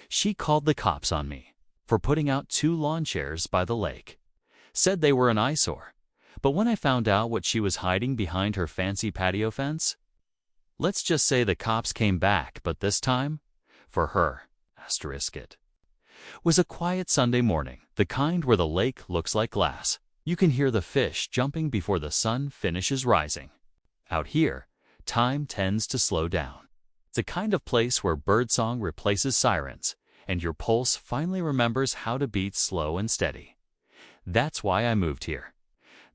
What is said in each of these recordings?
She called the cops on me for putting out 2 lawn chairs by the lake. Said they were an eyesore. But when I found out what she was hiding behind her fancy patio fence, let's just say the cops came back, but this time, for her, it was a quiet Sunday morning, the kind where the lake looks like glass. You can hear the fish jumping before the sun finishes rising. Out here, time tends to slow down. It's the kind of place where birdsong replaces sirens, and your pulse finally remembers how to beat slow and steady. That's why I moved here.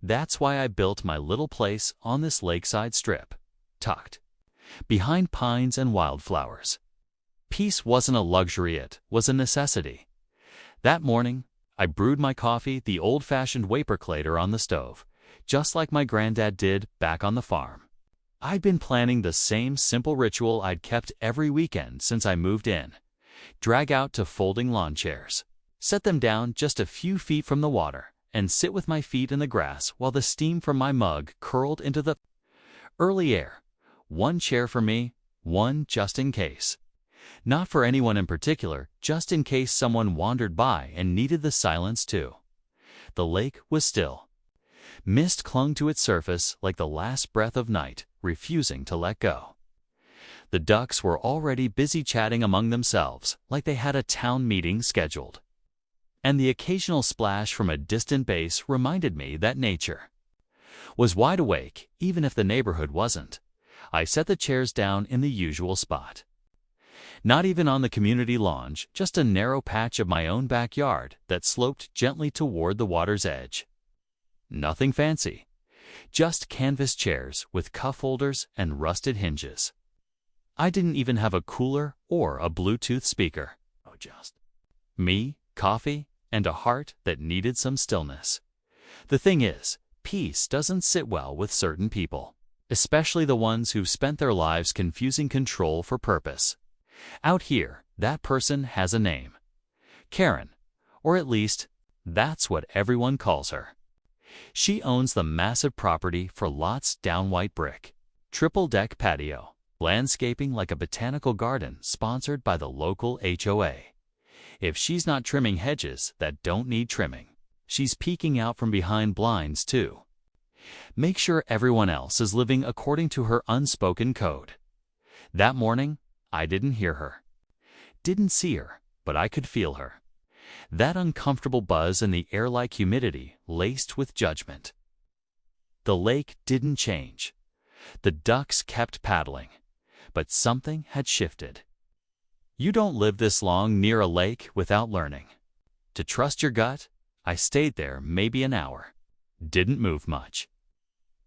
That's why I built my little place on this lakeside strip, tucked behind pines and wildflowers. Peace wasn't a luxury, it was a necessity. That morning, I brewed my coffee the old-fashioned vapor on the stove, just like my granddad did back on the farm. I'd been planning the same simple ritual I'd kept every weekend since I moved in. Drag out to folding lawn chairs, set them down just a few feet from the water, and sit with my feet in the grass while the steam from my mug curled into the early air. 1 chair for me, 1 just in case. Not for anyone in particular, just in case someone wandered by and needed the silence too. The lake was still. Mist clung to its surface like the last breath of night, refusing to let go. The ducks were already busy chatting among themselves like they had a town meeting scheduled. And the occasional splash from a distant base reminded me that nature was wide awake, even if the neighborhood wasn't. I set the chairs down in the usual spot. Not even on the community lawn, just a narrow patch of my own backyard that sloped gently toward the water's edge. Nothing fancy, just canvas chairs with cuff holders and rusted hinges. I didn't even have a cooler or a Bluetooth speaker. Oh, just me, coffee, and a heart that needed some stillness. The thing is, peace doesn't sit well with certain people, especially the ones who've spent their lives confusing control for purpose. Out here, that person has a name. Karen, or at least, that's what everyone calls her. She owns the massive property for lots down white brick, triple-deck patio, landscaping like a botanical garden sponsored by the local HOA. If she's not trimming hedges that don't need trimming, she's peeking out from behind blinds too. Make sure everyone else is living according to her unspoken code. That morning, I didn't hear her, didn't see her, but I could feel her. That uncomfortable buzz in the air like humidity laced with judgment. The lake didn't change. The ducks kept paddling, but something had shifted. You don't live this long near a lake without learning to trust your gut. I stayed there maybe an hour, didn't move much.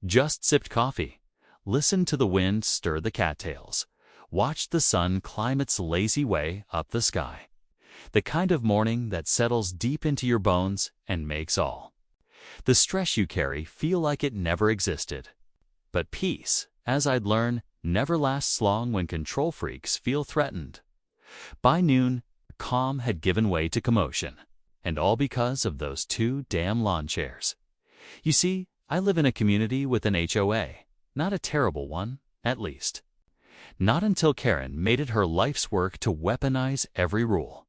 Just sipped coffee, listened to the wind stir the cattails, watched the sun climb its lazy way up the sky. The kind of morning that settles deep into your bones and makes all the stress you carry feel like it never existed. But peace, as I'd learn, never lasts long when control freaks feel threatened. By noon, calm had given way to commotion, and all because of those 2 damn lawn chairs. You see, I live in a community with an HOA, not a terrible one, at least. Not until Karen made it her life's work to weaponize every rule.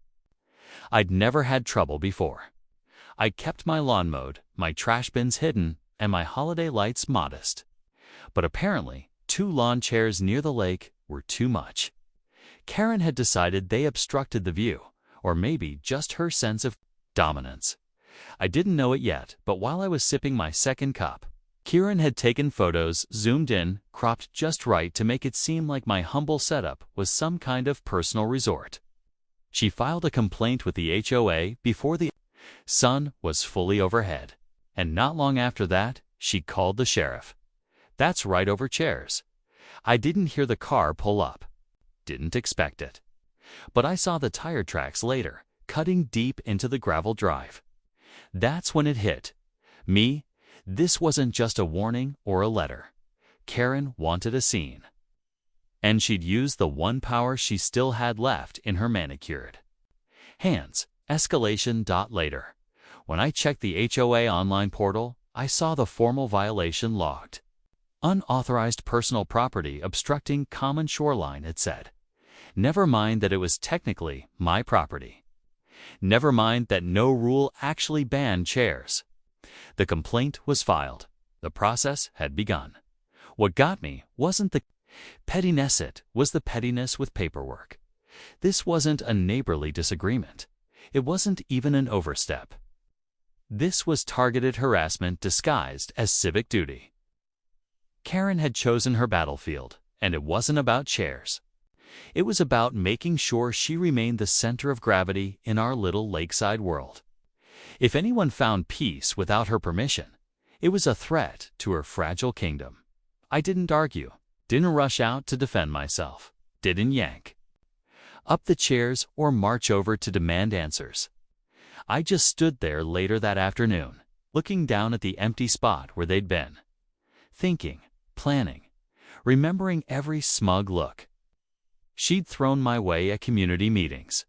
I'd never had trouble before. I kept my lawn mowed, my trash bins hidden, and my holiday lights modest. But apparently, 2 lawn chairs near the lake were too much. Karen had decided they obstructed the view, or maybe just her sense of dominance. I didn't know it yet, but while I was sipping my second cup, Karen had taken photos, zoomed in, cropped just right to make it seem like my humble setup was some kind of personal resort. She filed a complaint with the HOA before the sun was fully overhead, and not long after that, she called the sheriff. That's right, over chairs. I didn't hear the car pull up. Didn't expect it. But I saw the tire tracks later, cutting deep into the gravel drive. That's when it hit me. This wasn't just a warning or a letter. Karen wanted a scene. And she'd used the one power she still had left in her manicured hands. Escalation. Later, when I checked the HOA online portal, I saw the formal violation logged. Unauthorized personal property obstructing common shoreline, it said. Never mind that it was technically my property. Never mind that no rule actually banned chairs. The complaint was filed. The process had begun. What got me wasn't the pettiness, it was the pettiness with paperwork. This wasn't a neighborly disagreement. It wasn't even an overstep. This was targeted harassment disguised as civic duty. Karen had chosen her battlefield, and it wasn't about chairs. It was about making sure she remained the center of gravity in our little lakeside world. If anyone found peace without her permission, it was a threat to her fragile kingdom. I didn't argue, didn't rush out to defend myself, didn't yank up the chairs or march over to demand answers. I just stood there later that afternoon, looking down at the empty spot where they'd been, thinking, planning, remembering every smug look she'd thrown my way at community meetings.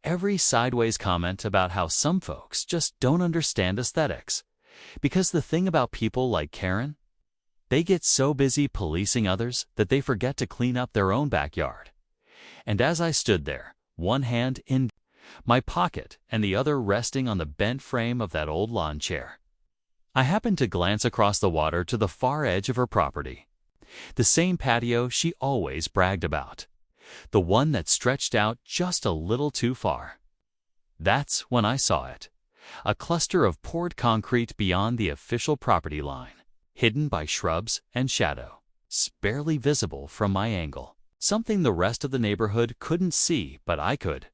Every sideways comment about how some folks just don't understand aesthetics. Because the thing about people like Karen, they get so busy policing others that they forget to clean up their own backyard. And as I stood there, one hand in my pocket and the other resting on the bent frame of that old lawn chair, I happened to glance across the water to the far edge of her property. The same patio she always bragged about. The one that stretched out just a little too far. That's when I saw it. A cluster of poured concrete beyond the official property line, hidden by shrubs and shadow, barely visible from my angle. Something the rest of the neighborhood couldn't see, but I could.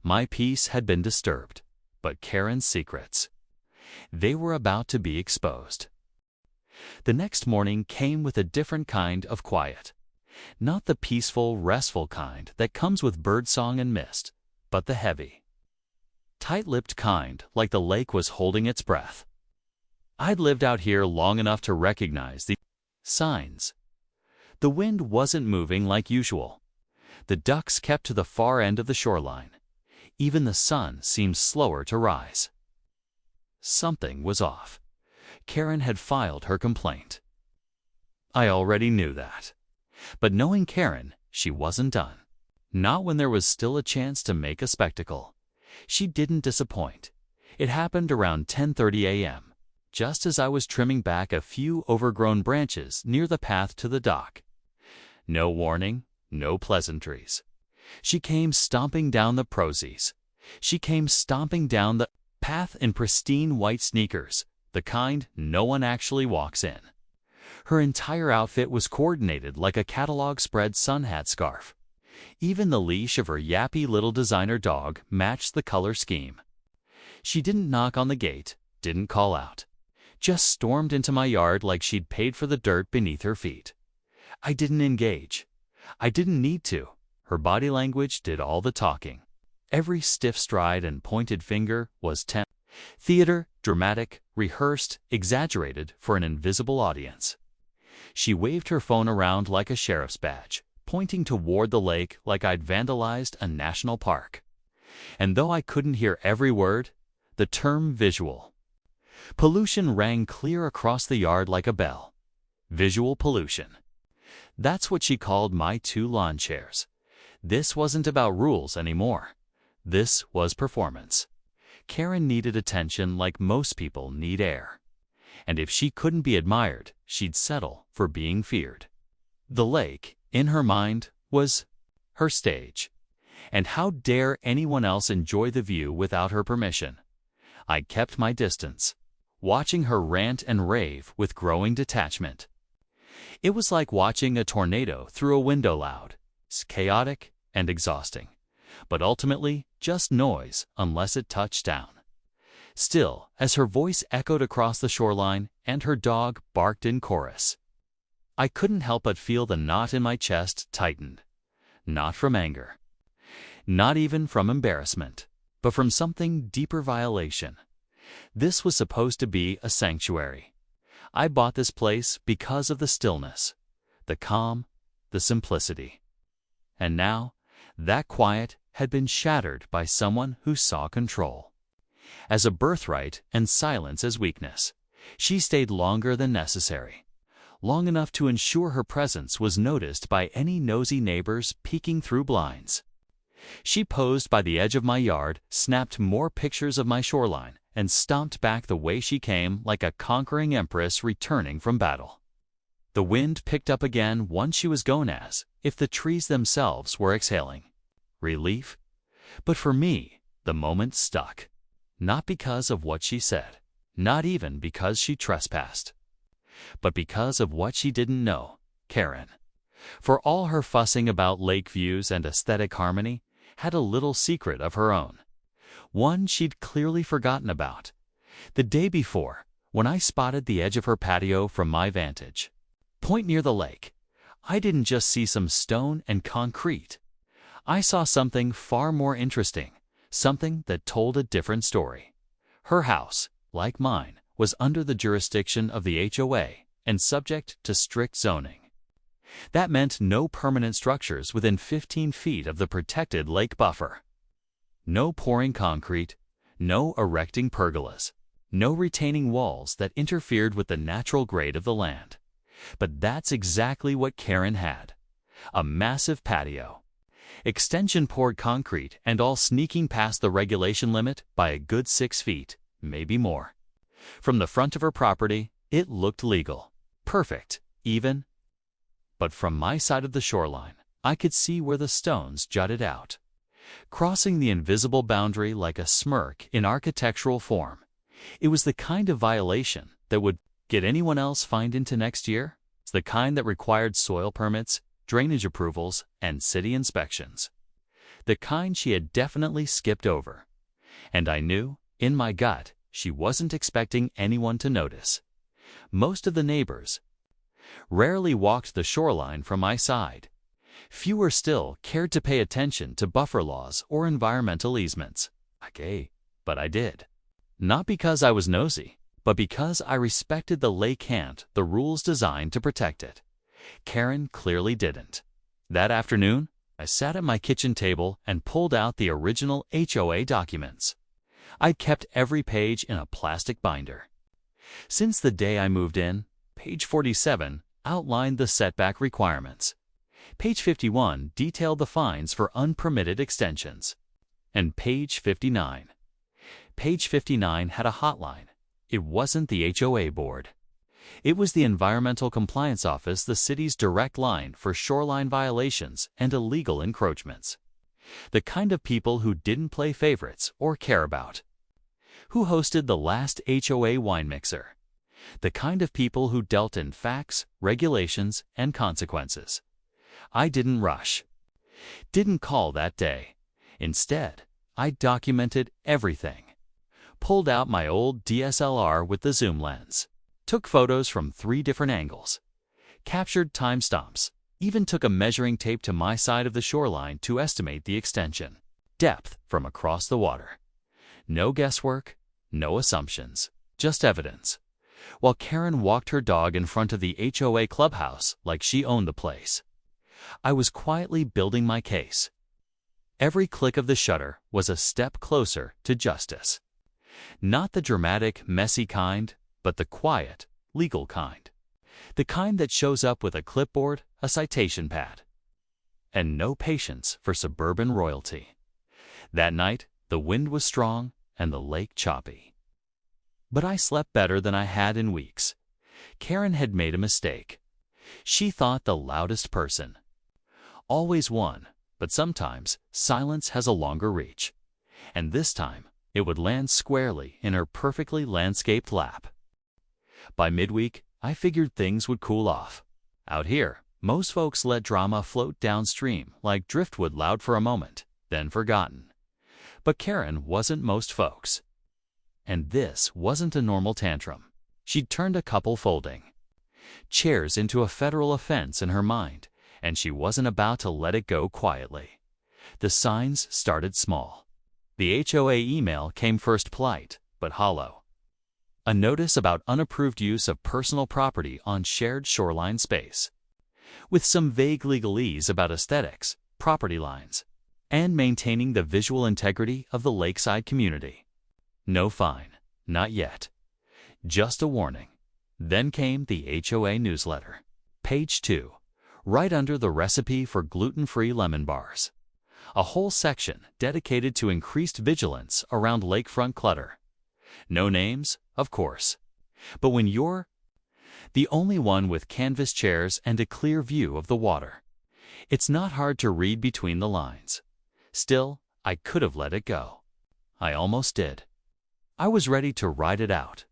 My peace had been disturbed, but Karen's secrets, they were about to be exposed. The next morning came with a different kind of quiet. Not the peaceful, restful kind that comes with birdsong and mist, but the heavy, tight-lipped kind, like the lake was holding its breath. I'd lived out here long enough to recognize the signs. The wind wasn't moving like usual. The ducks kept to the far end of the shoreline. Even the sun seemed slower to rise. Something was off. Karen had filed her complaint. I already knew that. But knowing Karen, she wasn't done. Not when there was still a chance to make a spectacle. She didn't disappoint. It happened around 10:30 a.m., just as I was trimming back a few overgrown branches near the path to the dock. No warning, no pleasantries. She came stomping down the prosies. She came stomping down the path in pristine white sneakers, the kind no one actually walks in. Her entire outfit was coordinated like a catalog spread sun hat scarf. Even the leash of her yappy little designer dog matched the color scheme. She didn't knock on the gate, didn't call out. Just stormed into my yard like she'd paid for the dirt beneath her feet. I didn't engage. I didn't need to. Her body language did all the talking. Every stiff stride and pointed finger was theater, dramatic, rehearsed, exaggerated for an invisible audience. She waved her phone around like a sheriff's badge, pointing toward the lake like I'd vandalized a national park. And though I couldn't hear every word, the term visual pollution rang clear across the yard like a bell. Visual pollution. That's what she called my 2 lawn chairs. This wasn't about rules anymore. This was performance. Karen needed attention like most people need air. And if she couldn't be admired, she'd settle for being feared. The lake, in her mind, was her stage. And how dare anyone else enjoy the view without her permission? I kept my distance, watching her rant and rave with growing detachment. It was like watching a tornado through a window loud. It's chaotic and exhausting, but ultimately just noise unless it touched down. Still, as her voice echoed across the shoreline and her dog barked in chorus, I couldn't help but feel the knot in my chest tightened. Not from anger, not even from embarrassment, but from something deeper: violation. This was supposed to be a sanctuary. I bought this place because of the stillness, the calm, the simplicity. And now, that quiet had been shattered by someone who saw control as a birthright and silence as weakness. She stayed longer than necessary, long enough to ensure her presence was noticed by any nosy neighbors peeking through blinds. She posed by the edge of my yard, snapped more pictures of my shoreline, and stomped back the way she came like a conquering empress returning from battle. The wind picked up again once she was gone, as if the trees themselves were exhaling relief. But for me, the moment stuck. Not because of what she said, not even because she trespassed, but because of what she didn't know, Karen. For all her fussing about lake views and aesthetic harmony, had a little secret of her own. One she'd clearly forgotten about. The day before, when I spotted the edge of her patio from my vantage point near the lake, I didn't just see some stone and concrete. I saw something far more interesting, something that told a different story. Her house, like mine, was under the jurisdiction of the HOA and subject to strict zoning. That meant no permanent structures within 15 feet of the protected lake buffer. No pouring concrete, no erecting pergolas, no retaining walls that interfered with the natural grade of the land. But that's exactly what Karen had. A massive patio. Extension poured concrete and all sneaking past the regulation limit by a good 6 feet, maybe more. From the front of her property, it looked legal, perfect, even. But from my side of the shoreline, I could see where the stones jutted out, crossing the invisible boundary like a smirk in architectural form. It was the kind of violation that would get anyone else fined into next year. It's the kind that required soil permits, drainage approvals, and city inspections. The kind she had definitely skipped over. And I knew, in my gut, she wasn't expecting anyone to notice. Most of the neighbors rarely walked the shoreline from my side. Fewer still cared to pay attention to buffer laws or environmental easements. Okay, but I did. Not because I was nosy, but because I respected the lake and the rules designed to protect it. Karen clearly didn't. That afternoon, I sat at my kitchen table and pulled out the original HOA documents. I'd kept every page in a plastic binder. Since the day I moved in, page 47 outlined the setback requirements. Page 51 detailed the fines for unpermitted extensions. And page 59 had a hotline. It wasn't the HOA board. It was the Environmental Compliance Office, the city's direct line for shoreline violations and illegal encroachments. The kind of people who didn't play favorites or care about. Who hosted the last HOA wine mixer. The kind of people who dealt in facts, regulations, and consequences. I didn't rush. Didn't call that day. Instead, I documented everything. Pulled out my old DSLR with the zoom lens. Took photos from 3 different angles. Captured timestamps. Even took a measuring tape to my side of the shoreline to estimate the extension depth from across the water. No guesswork, no assumptions, just evidence. While Karen walked her dog in front of the HOA clubhouse like she owned the place, I was quietly building my case. Every click of the shutter was a step closer to justice. Not the dramatic, messy kind, but the quiet, legal kind. The kind that shows up with a clipboard, a citation pad, and no patience for suburban royalty. That night, the wind was strong and the lake choppy. But I slept better than I had in weeks. Karen had made a mistake. She thought the loudest person always won, but sometimes silence has a longer reach. And this time, it would land squarely in her perfectly landscaped lap. By midweek, I figured things would cool off. Out here, most folks let drama float downstream like driftwood, loud for a moment, then forgotten. But Karen wasn't most folks. And this wasn't a normal tantrum. She'd turned a couple folding chairs into a federal offense in her mind, and she wasn't about to let it go quietly. The signs started small. The HOA email came first, polite but hollow. A notice about unapproved use of personal property on shared shoreline space, with some vague legalese about aesthetics, property lines, and maintaining the visual integrity of the lakeside community. No fine, not yet. Just a warning. Then came the HOA newsletter. Page 2, right under the recipe for gluten-free lemon bars. A whole section dedicated to increased vigilance around lakefront clutter. No names, of course. But when you're the only one with canvas chairs and a clear view of the water, it's not hard to read between the lines. Still, I could have let it go. I almost did. I was ready to ride it out.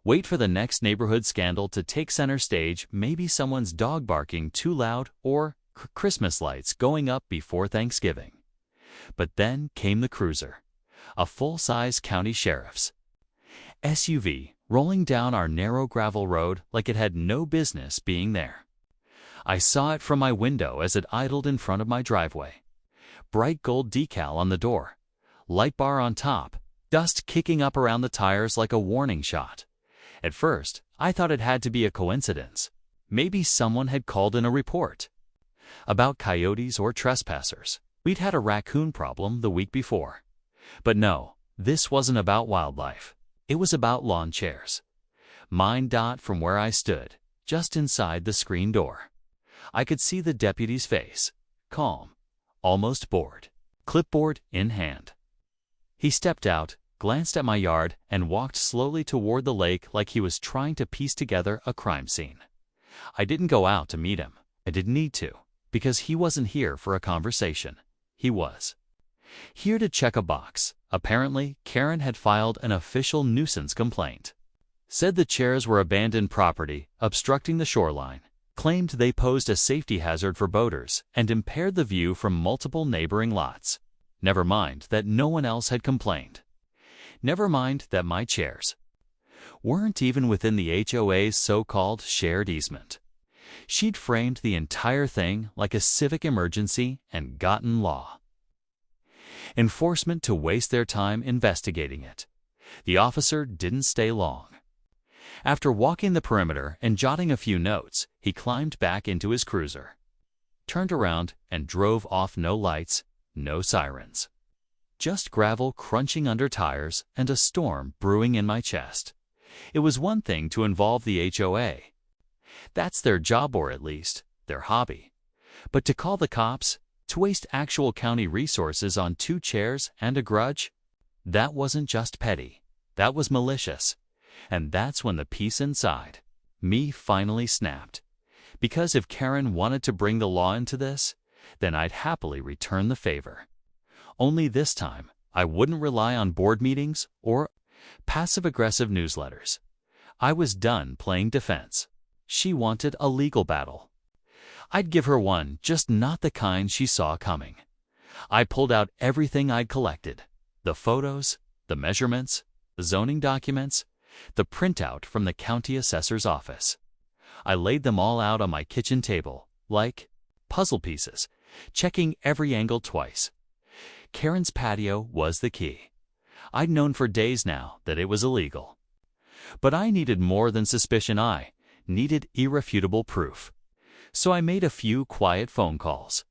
Wait for the next neighborhood scandal to take center stage, maybe someone's dog barking too loud or Christmas lights going up before Thanksgiving. But then came the cruiser, a full-size county sheriff's SUV rolling down our narrow gravel road like it had no business being there. I saw it from my window as it idled in front of my driveway. Bright gold decal on the door, light bar on top, dust kicking up around the tires like a warning shot. At first, I thought it had to be a coincidence. Maybe someone had called in a report about coyotes or trespassers. We'd had a raccoon problem the week before. But no, this wasn't about wildlife. It was about lawn chairs. Mine dot from where I stood, just inside the screen door. I could see the deputy's face, calm, almost bored, clipboard in hand. He stepped out, glanced at my yard, and walked slowly toward the lake like he was trying to piece together a crime scene. I didn't go out to meet him. I didn't need to, because he wasn't here for a conversation. He was here to check a box. Apparently, Karen had filed an official nuisance complaint. Said the chairs were abandoned property, obstructing the shoreline. Claimed they posed a safety hazard for boaters and impaired the view from multiple neighboring lots. Never mind that no one else had complained. Never mind that my chairs weren't even within the HOA's so-called shared easement. She'd framed the entire thing like a civic emergency and gotten law enforcement to waste their time investigating it. The officer didn't stay long. After walking the perimeter and jotting a few notes, he climbed back into his cruiser, turned around, and drove off. No lights, no sirens. Just gravel crunching under tires and a storm brewing in my chest. It was one thing to involve the HOA. That's their job, or at least their hobby. But to call the cops, to waste actual county resources on 2 chairs and a grudge, that wasn't just petty. That was malicious. And that's when the piece inside me finally snapped. Because if Karen wanted to bring the law into this, then I'd happily return the favor. Only this time, I wouldn't rely on board meetings or passive-aggressive newsletters. I was done playing defense. She wanted a legal battle. I'd give her one, just not the kind she saw coming. I pulled out everything I'd collected. The photos, the measurements, the zoning documents, the printout from the county assessor's office. I laid them all out on my kitchen table, like puzzle pieces, checking every angle twice. Karen's patio was the key. I'd known for days now that it was illegal. But I needed more than suspicion. I needed irrefutable proof. So I made a few quiet phone calls.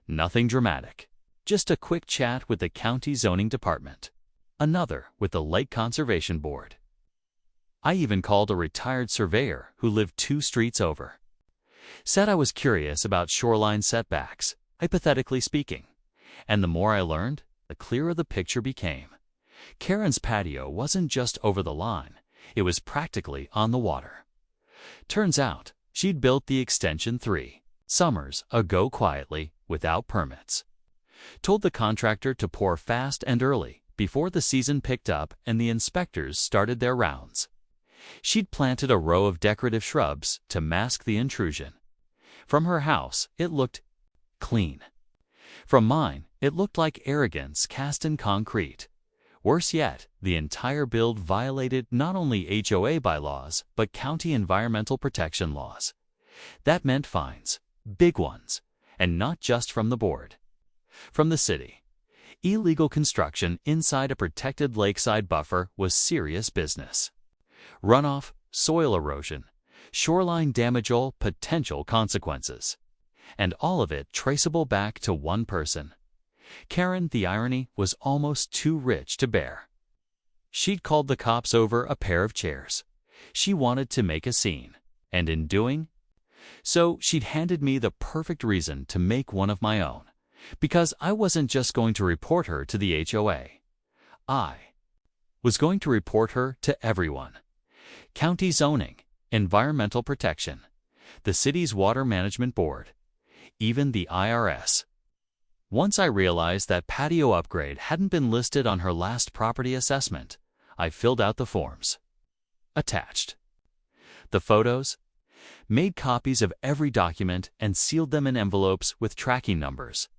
Nothing dramatic. Just a quick chat with the county zoning department. Another with the Lake Conservation Board. I even called a retired surveyor who lived 2 streets over. Said I was curious about shoreline setbacks, hypothetically speaking. And the more I learned, the clearer the picture became. Karen's patio wasn't just over the line. It was practically on the water. Turns out, she'd built the extension 3 summers ago quietly, without permits. Told the contractor to pour fast and early before the season picked up and the inspectors started their rounds. She'd planted a row of decorative shrubs to mask the intrusion. From her house, it looked clean. From mine, it looked like arrogance cast in concrete. Worse yet, the entire build violated not only HOA bylaws, but county environmental protection laws. That meant fines, big ones, and not just from the board. From the city. Illegal construction inside a protected lakeside buffer was serious business. Runoff, soil erosion, shoreline damage, all potential consequences. And all of it traceable back to one person. Karen, the irony, was almost too rich to bear. She'd called the cops over a pair of chairs. She wanted to make a scene, and in doing so, she'd handed me the perfect reason to make one of my own, because I wasn't just going to report her to the HOA. I was going to report her to everyone. County zoning, environmental protection, the city's water management board, even the IRS. Once I realized that patio upgrade hadn't been listed on her last property assessment, I filled out the forms. Attached the photos, made copies of every document and sealed them in envelopes with tracking numbers.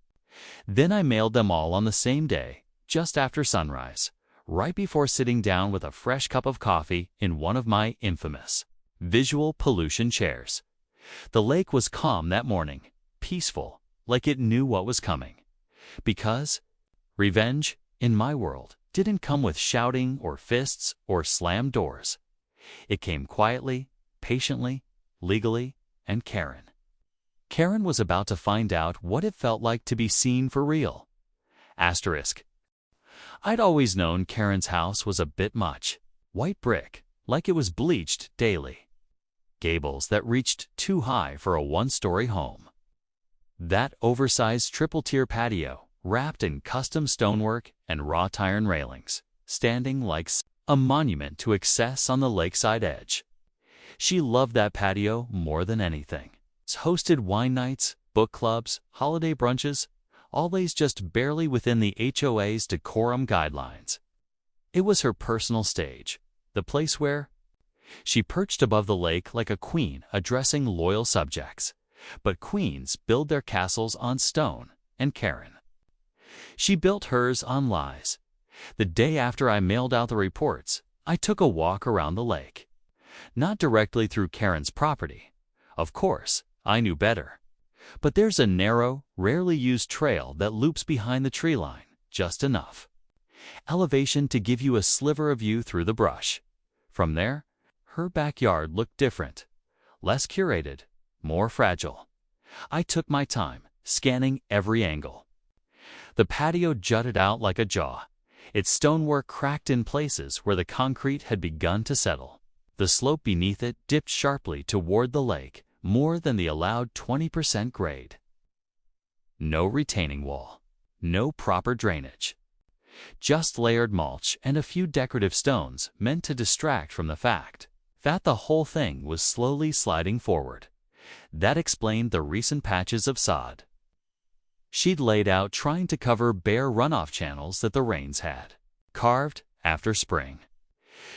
Then I mailed them all on the same day, just after sunrise, right before sitting down with a fresh cup of coffee in one of my infamous visual pollution chairs. The lake was calm that morning, peaceful, like it knew what was coming. Because revenge, in my world, didn't come with shouting or fists or slammed doors. It came quietly, patiently, legally, and Karen. Karen was about to find out what it felt like to be seen for real. Asterisk. I'd always known Karen's house was a bit much. White brick, like it was bleached daily. Gables that reached too high for a one-story home. That oversized triple-tier patio, wrapped in custom stonework and wrought iron railings, standing like a monument to excess on the lakeside edge. She loved that patio more than anything. It's hosted wine nights, book clubs, holiday brunches, always just barely within the HOA's decorum guidelines. It was her personal stage, the place where she perched above the lake like a queen addressing loyal subjects. But queens build their castles on stone, and Karen, she built hers on lies. The day after I mailed out the reports, I took a walk around the lake. Not directly through Karen's property. Of course, I knew better. But there's a narrow, rarely used trail that loops behind the tree line, just enough elevation to give you a sliver of view through the brush. From there, her backyard looked different, less curated, more fragile. I took my time, scanning every angle. The patio jutted out like a jaw, its stonework cracked in places where the concrete had begun to settle. The slope beneath it dipped sharply toward the lake, more than the allowed 20% grade. No retaining wall, no proper drainage. Just layered mulch and a few decorative stones meant to distract from the fact that the whole thing was slowly sliding forward. That explained the recent patches of sod she'd laid out trying to cover bare runoff channels that the rains had carved after spring.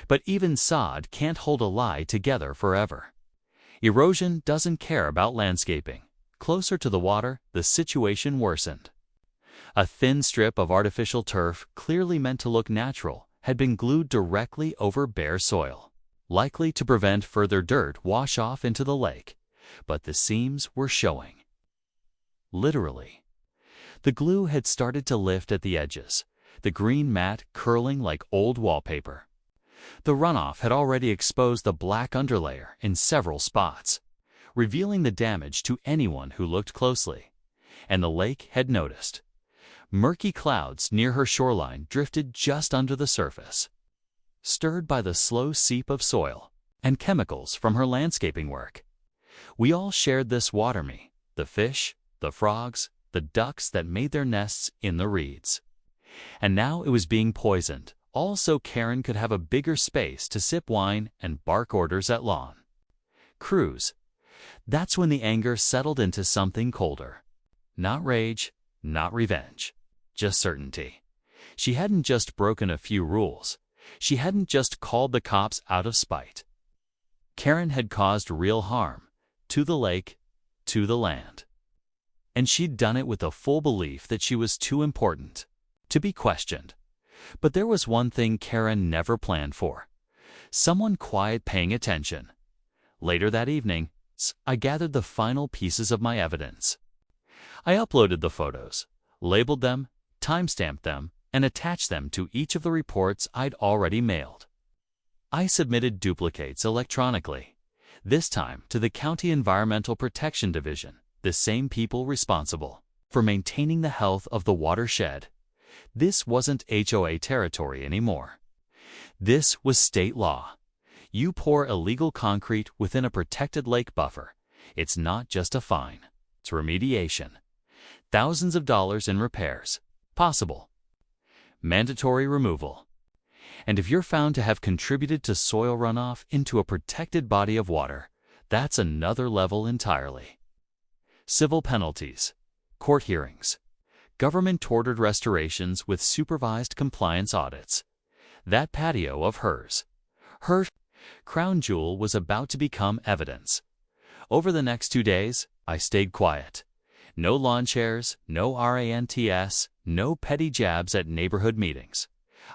But even sod can't hold a lie together forever. Erosion doesn't care about landscaping. Closer to the water, the situation worsened. A thin strip of artificial turf, clearly meant to look natural, had been glued directly over bare soil, likely to prevent further dirt wash off into the lake. But the seams were showing. Literally. The glue had started to lift at the edges, the green mat curling like old wallpaper. The runoff had already exposed the black underlayer in several spots, revealing the damage to anyone who looked closely. And the lake had noticed. Murky clouds near her shoreline drifted just under the surface, stirred by the slow seep of soil and chemicals from her landscaping work. We all shared this water, me, the fish, the frogs, the ducks that made their nests in the reeds. And now it was being poisoned, all so Karen could have a bigger space to sip wine and bark orders at lawn crews. That's when the anger settled into something colder. Not rage, not revenge, just certainty. She hadn't just broken a few rules. She hadn't just called the cops out of spite. Karen had caused real harm to the lake, to the land. And she'd done it with a full belief that she was too important to be questioned. But there was one thing Karen never planned for. Someone quiet paying attention. Later that evening, I gathered the final pieces of my evidence. I uploaded the photos, labeled them, timestamped them, and attached them to each of the reports I'd already mailed. I submitted duplicates electronically, this time to the County Environmental Protection Division, the same people responsible for maintaining the health of the watershed. This wasn't HOA territory anymore. This was state law. You pour illegal concrete within a protected lake buffer. It's not just a fine. It's remediation. Thousands of dollars in repairs. Possible. Mandatory removal. And if you're found to have contributed to soil runoff into a protected body of water, that's another level entirely. Civil penalties. Court hearings. Government-ordered restorations with supervised compliance audits. That patio of hers, her crown jewel, was about to become evidence. Over the next 2 days, I stayed quiet. No lawn chairs, no rants, no petty jabs at neighborhood meetings.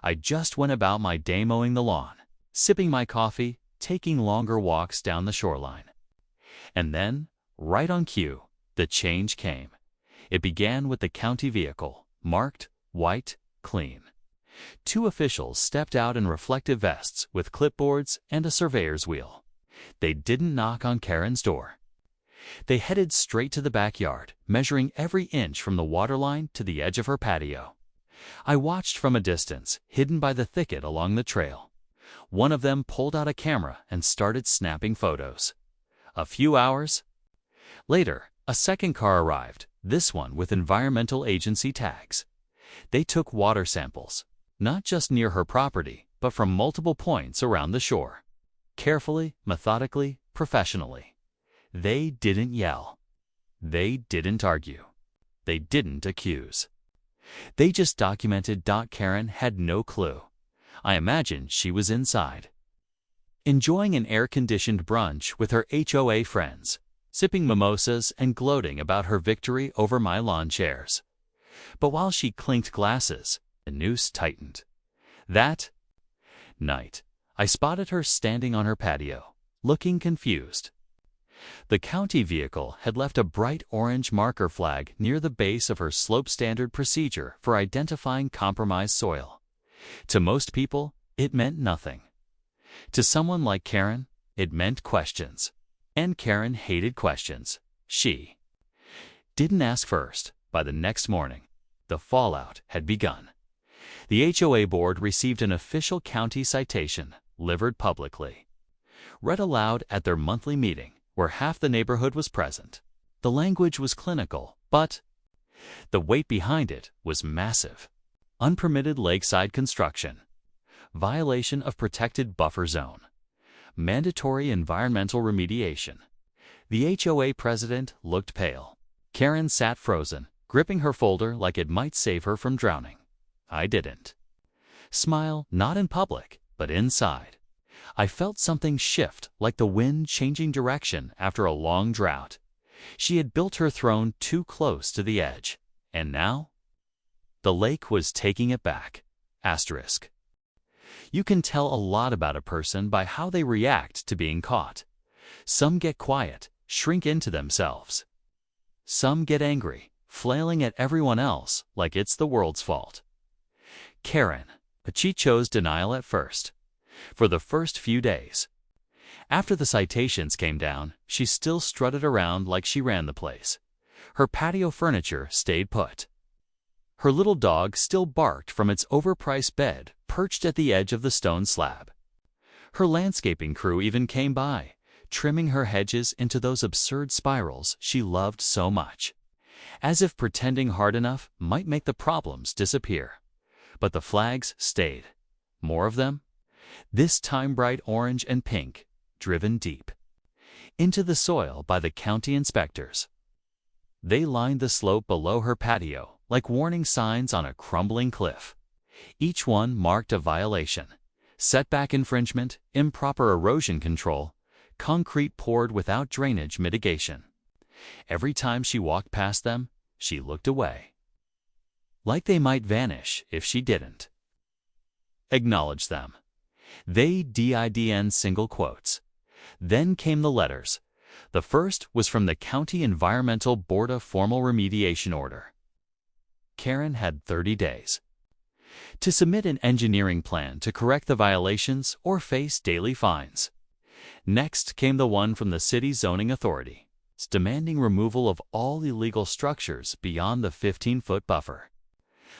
I just went about my day mowing the lawn, sipping my coffee, taking longer walks down the shoreline. And then, right on cue, the change came. It began with the county vehicle, marked white, clean. 2 officials stepped out in reflective vests with clipboards and a surveyor's wheel. They didn't knock on Karen's door. They headed straight to the backyard, measuring every inch from the waterline to the edge of her patio. I watched from a distance, hidden by the thicket along the trail. One of them pulled out a camera and started snapping photos. A few hours later, a second car arrived, this one with environmental agency tags. They took water samples, not just near her property, but from multiple points around the shore. Carefully, methodically, professionally. They didn't yell. They didn't argue. They didn't accuse. They just documented. Karen had no clue. I imagine she was inside, enjoying an air-conditioned brunch with her HOA friends, sipping mimosas and gloating about her victory over my lawn chairs. But while she clinked glasses, the noose tightened. That night, I spotted her standing on her patio, looking confused. The county vehicle had left a bright orange marker flag near the base of her slope standard procedure for identifying compromised soil. To most people, it meant nothing. To someone like Karen, it meant questions. And Karen hated questions. She didn't ask first. By the next morning, the fallout had begun. The HOA board received an official county citation, delivered publicly, read aloud at their monthly meeting, where half the neighborhood was present. The language was clinical, but the weight behind it was massive. Unpermitted lakeside construction. Violation of protected buffer zone. Mandatory environmental remediation. The HOA president looked pale. Karen sat frozen, gripping her folder like it might save her from drowning. I didn't smile, not in public, but inside. I felt something shift, like the wind changing direction after a long drought. She had built her throne too close to the edge, and now the lake was taking it back. Asterisk. You can tell a lot about a person by how they react to being caught. Some get quiet, shrink into themselves. Some get angry, flailing at everyone else like it's the world's fault. Karen, but she chose denial at first. For the first few days. After the citations came down, she still strutted around like she ran the place. Her patio furniture stayed put. Her little dog still barked from its overpriced bed perched at the edge of the stone slab. Her landscaping crew even came by, trimming her hedges into those absurd spirals she loved so much, as if pretending hard enough might make the problems disappear. But the flags stayed. More of them, this time bright orange and pink, driven deep into the soil by the county inspectors. They lined the slope below her patio like warning signs on a crumbling cliff. Each one marked a violation: setback infringement, improper erosion control, concrete poured without drainage mitigation. Every time she walked past them, she looked away, like they might vanish if she didn't acknowledge them. They didn single quotes. Then came the letters. The first was from the County Environmental Board of Formal Remediation Order. Karen had 30 days to submit an engineering plan to correct the violations or face daily fines. Next came the one from the city zoning authority, demanding removal of all illegal structures beyond the 15-foot buffer.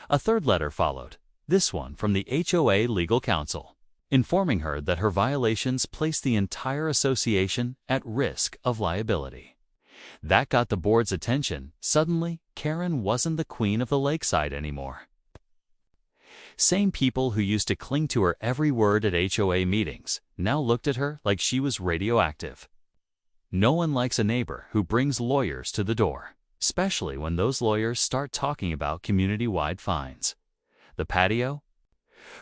A third letter followed, this one from the HOA legal counsel, informing her that her violations placed the entire association at risk of liability. That got the board's attention. Suddenly, Karen wasn't the queen of the lakeside anymore. Same people who used to cling to her every word at HOA meetings now looked at her like she was radioactive. No one likes a neighbor who brings lawyers to the door, especially when those lawyers start talking about community-wide fines. The patio?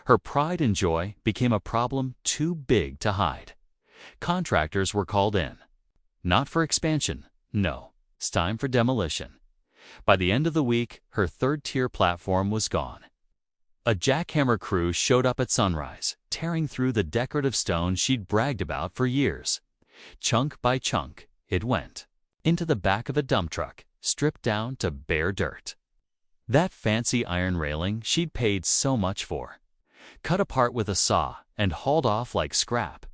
Her pride and joy became a problem too big to hide. Contractors were called in. Not for expansion, no, it's time for demolition. By the end of the week, her third-tier platform was gone. A jackhammer crew showed up at sunrise, tearing through the decorative stone she'd bragged about for years. Chunk by chunk, it went into the back of a dump truck, stripped down to bare dirt. That fancy iron railing she'd paid so much for, cut apart with a saw and hauled off like scrap.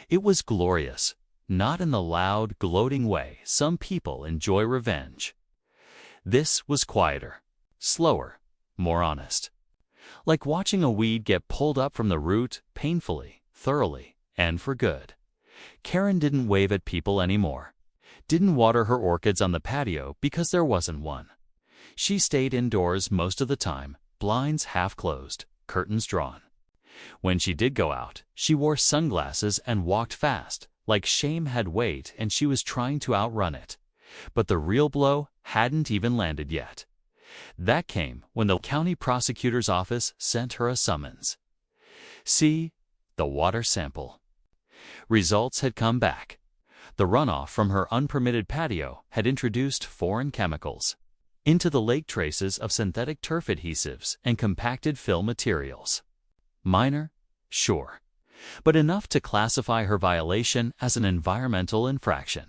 It was glorious, not in the loud, gloating way some people enjoy revenge. This was quieter, slower, more honest. Like watching a weed get pulled up from the root painfully, thoroughly, and for good. Karen didn't wave at people anymore. Didn't water her orchids on the patio because there wasn't one. She stayed indoors most of the time, blinds half closed, curtains drawn. When she did go out, she wore sunglasses and walked fast, like shame had weight and she was trying to outrun it. But the real blow hadn't even landed yet. That came when the county prosecutor's office sent her a summons. See, the water sample. Results had come back. The runoff from her unpermitted patio had introduced foreign chemicals into the lake, traces of synthetic turf adhesives and compacted fill materials. Minor? Sure. But enough to classify her violation as an environmental infraction.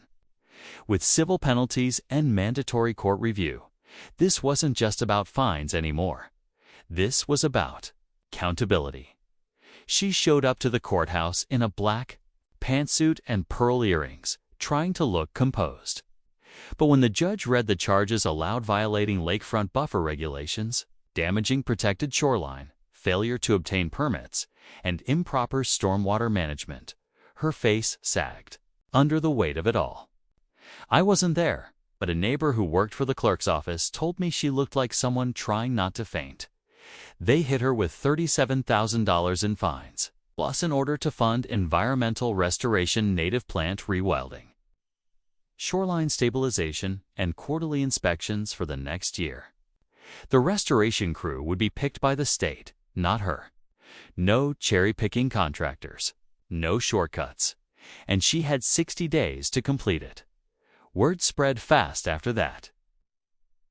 With civil penalties and mandatory court review, this wasn't just about fines anymore. This was about accountability. She showed up to the courthouse in a black pantsuit and pearl earrings, trying to look composed. But when the judge read the charges aloud, violating lakefront buffer regulations, damaging protected shoreline, failure to obtain permits, and improper stormwater management, her face sagged under the weight of it all. I wasn't there, but a neighbor who worked for the clerk's office told me she looked like someone trying not to faint. They hit her with $37,000 in fines, plus in order to fund environmental restoration, native plant rewilding, shoreline stabilization, and quarterly inspections for the next year. The restoration crew would be picked by the state, not her. No cherry-picking contractors, no shortcuts, and she had 60 days to complete it. Word spread fast after that.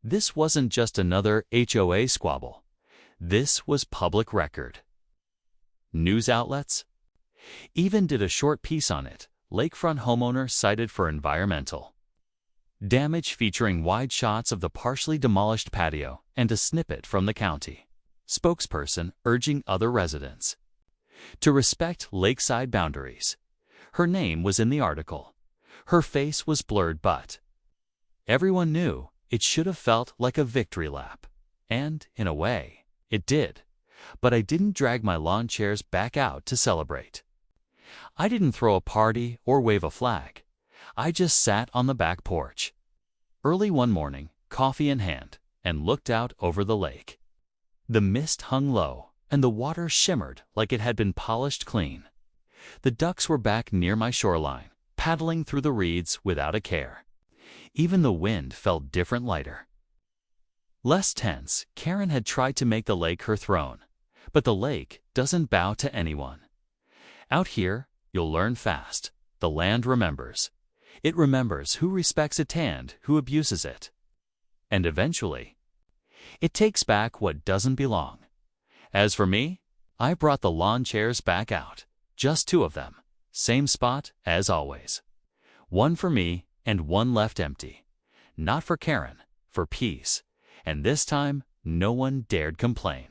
This wasn't just another HOA squabble. This was public record. News outlets even did a short piece on it. Lakefront homeowner cited for environmental damage, featuring wide shots of the partially demolished patio and a snippet from the county spokesperson urging other residents to respect lakeside boundaries. Her name was in the article. Her face was blurred, but everyone knew it should have felt like a victory lap. And, in a way, it did. But I didn't drag my lawn chairs back out to celebrate. I didn't throw a party or wave a flag. I just sat on the back porch, early one morning, coffee in hand, and looked out over the lake. The mist hung low, and the water shimmered like it had been polished clean. The ducks were back near my shoreline, paddling through the reeds without a care. Even the wind felt different, lighter, less tense. Karen had tried to make the lake her throne, but the lake doesn't bow to anyone. Out here, you'll learn fast. The land remembers. It remembers who respects it and who abuses it. And eventually, it takes back what doesn't belong. As for me, I brought the lawn chairs back out. Just 2 of them. Same spot as always. One for me and one left empty. Not for Karen, for peace. And this time, no one dared complain.